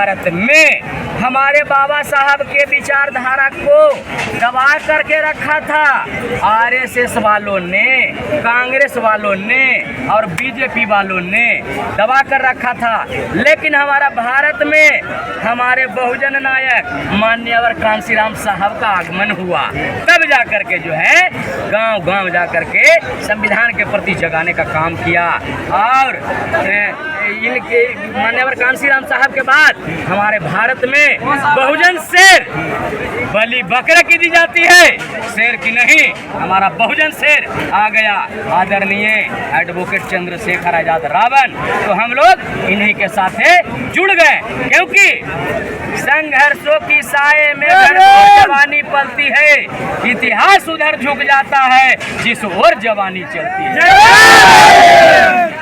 भारत में हमारे बाबा साहब के विचारधारा को दबा करके रखा था आरएसएस वालों ने, कांग्रेस वालों ने और बीजेपी वालों ने दबा कर रखा था। लेकिन हमारा भारत में हमारे बहुजन नायक माननीय कांशीराम साहब का आगमन हुआ, तब जा करके जो है गांव गांव जा करके संविधान के प्रति जगाने का काम किया। और इनके माननीय कांशीराम साहब के बाद हमारे भारत में बहुजन शेर बलि बकरा की दी जाती है, शेर की नहीं। हमारा बहुजन शेर आ गया आदरणीय एडवोकेट चंद्रशेखर आजाद रावण। तो हम लोग इन्हीं के साथ जुड़ गए, क्योंकि संघर्षों की साए में जवानी पलती है, इतिहास उधर झुक जाता है जिस ओर जवानी चलती है।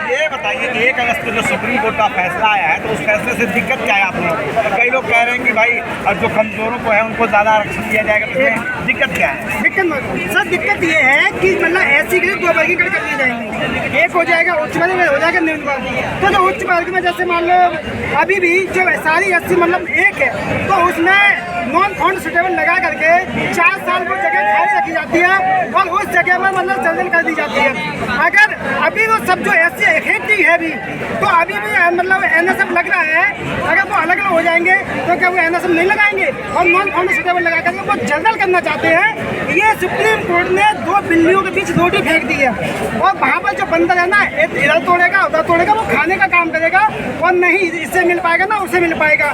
ये बताइए कि 1 अगस्त को जो सुप्रीम कोर्ट का फैसला आया है, तो उस फैसले से दिक्कत क्या है आप लोगों? कई लोग कह रहे हैं कि भाई अब जो कमजोरों को है उनको ज़्यादा आरक्षण दिया जाएगा, तो इसमें दिक्कत क्या है? दिक्कत ये है कि मतलब ऐसी के 2 वर्गीकरण कर दिए जाएंगे। एक हो जाएगा उच्च वर्ग में, हो जाएगा निम्न वर्ग। तो जो उच्च वर्ग में जैसे मान लो अभी भी जो सारी 80 मतलब एक है, तो उसमें नॉन फाउंड सुटेबल लगा करके 4 साल वो जगह खाली रखी जाती है और उस जगह में मतलब सर्जन कर दी जाती है। अगर अभी वो सब जो ऐसी खेती है भी, तो अभी भी मतलब एनएसएफ लग रहा है, अगर वो अलग अलग हो जाएंगे तो क्या वो एनएसएफ नहीं लगाएंगे और नॉन फाउंड सुटेबल लगा करके वो जनरल करना चाहते हैं। ये सुप्रीम कोर्ट ने 2 बिल्लियों के बीच रोटी फेंक दी है और वहाँ पर जो बंदर है ना, इधर तोड़ेगा उधर तोड़ेगा, वो खाने का काम करेगा और नहीं इससे मिल पाएगा ना उससे मिल पाएगा।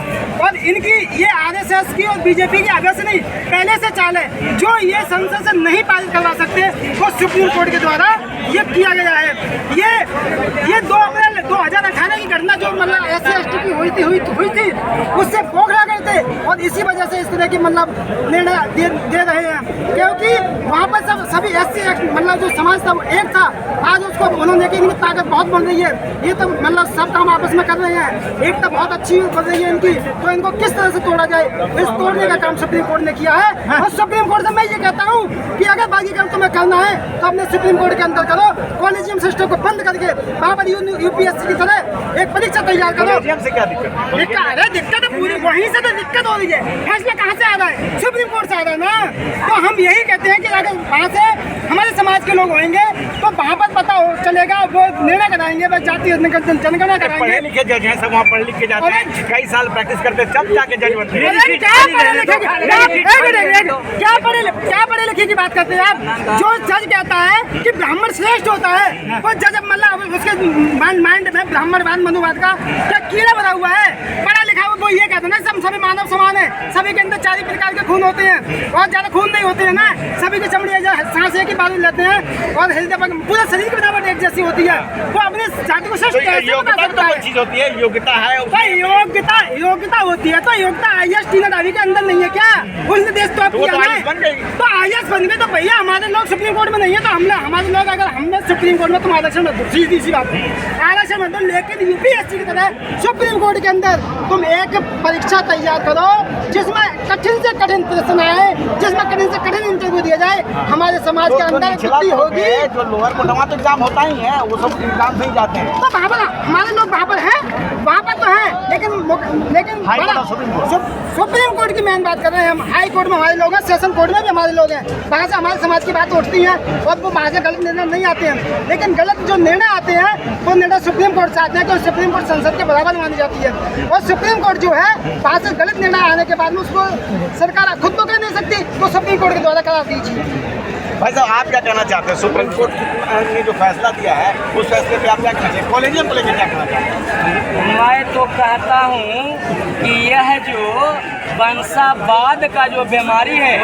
और इनकी ये आरएसएस की और बीजेपी की आगे से नहीं, पहले से चाल है। जो ये संसद से नहीं पारित करवा सकते वो सुप्रीम कोर्ट के द्वारा ये किया गया है। ये 2 अप्रैल 2018 की घटना जो मतलब SC/ST की हुई थी उससे पोखरा गए थे और इसी वजह से इस तरह की मतलब निर्णय दे रहे हैं, क्योंकि वहाँ पर सभी SC मतलब जो समाज था वो एक था। आज उसको उन्होंने की इनकी ताकत बहुत बढ़ रही है, ये तो मतलब सब काम आपस में कर रहे हैं, एकता बहुत अच्छी बढ़ रही है इनकी। तो इनको किस तरह से तोड़ा जाए, इस तोड़ने का काम सुप्रीम कोर्ट ने किया है। और सुप्रीम कोर्ट से मैं ये कहता हूँ कि अगर बाकी काम तुम्हें करना है तो अपने सुप्रीम कोर्ट के अंदर करो, कॉलेजियम सिस्टम को बंद करके वहाँ पर यूपीएससी की तरह एक परीक्षा तैयार करो। से क्या दिक्कत? दिक्कत पूरी वहीं से तो दिक्कत हो रही है। फैसला कहाँ से आ रहा है? सुप्रीम कोर्ट से आ रहा है ना। तो हम यही कहते हैं कि अगर वहाँ से हमारे समाज के लोग होंगे तो वहाँ पर पता चलेगा, वो निर्णय कराएंगे, वो जातीय जनगणना कराएंगे। पढ़े लिखे जज हैं, सब वहाँ पढ़ लिख के जाते हैं, कई साल प्रैक्टिस करते हैं, तब जाके जज बनते हैं। क्या पढ़े लिखे की बात करते हैं आप? जो जज कहता है कि ब्राह्मण श्रेष्ठ होता है, वो जज मतलब उसके माइंड में ब्राह्मणवाद मनुवाद का क्या कीड़ा भरा हुआ है? पढ़ा लिखा वो ये कहते हैं ना सब सभी मानव समान है, सभी के अंदर 4 प्रकार के खून होते हैं, बहुत ज्यादा खून नहीं होते हैं ना, सभी की चमड़ी सांस एक ही बात लेते हैं और पूरा शरीर की बनावट एक जैसी होती है। वो अपने जाति को श्रेष्ठ कैसे बता सकता है? चीज होती है, योग्यता है, योग्यता होती है। तो योग्यता IAS टीना दावी के अंदर नहीं है क्या? उसने देश तो IAS बन गई। तो भैया हमारे लोग सुप्रीम कोर्ट में नहीं है, तो हमारे लोग अगर हमने सुप्रीम कोर्ट में तुम आरक्षण मत दो, सीधी बात है, आरक्षण मत दो, लेकिन यूपीएससी की तरह सुप्रीम कोर्ट के अंदर तुम एक परीक्षा तैयार करो जिसमें कठिन से कठिन प्रश्न आए, जिसमें कठिन से कठिन इंटरव्यू दिया जाए। हमारे समाज के अंदर बुद्धि होगी। जो लोअर कोर्ट तो एग्जाम होता ही है, वो सब एग्जाम से ही जाते हैं। तो वहाँ पर हमारे लोग वहाँ पर हैं, वहाँ पर तो हैं, लेकिन सुप्रीम कोर्ट की मेन बात कर रहे हैं हम। हाई कोर्ट में हमारे लोग हैं, सेशन कोर्ट में भी हमारे लोग हैं, वहाँ से हमारे समाज की बात उठती है और वो वहाँ से गलत निर्णय नहीं आते हैं। लेकिन गलत जो निर्णय आते हैं वो निर्णय सुप्रीम कोर्ट से आते हैं, क्योंकि सुप्रीम कोर्ट संसद के बराबर मानी जाती है। और सुप्रीम कोर्ट जो है वहाँ से गलत निर्णय आने के बाद में उसको सरकार खुद तो कह नहीं सकती, तो सुप्रीम कोर्ट के द्वारा करा दीजिए। भाई साहब आप क्या कहना चाहते हैं? सुप्रीम कोर्ट ने जो फैसला दिया है उस फैसले पे आप क्या कहना चाहिए? कॉलेजियम को लेकर क्या कहना चाहते हैं? मैं तो कहता हूँ कि यह जो वंशावाद का जो बीमारी है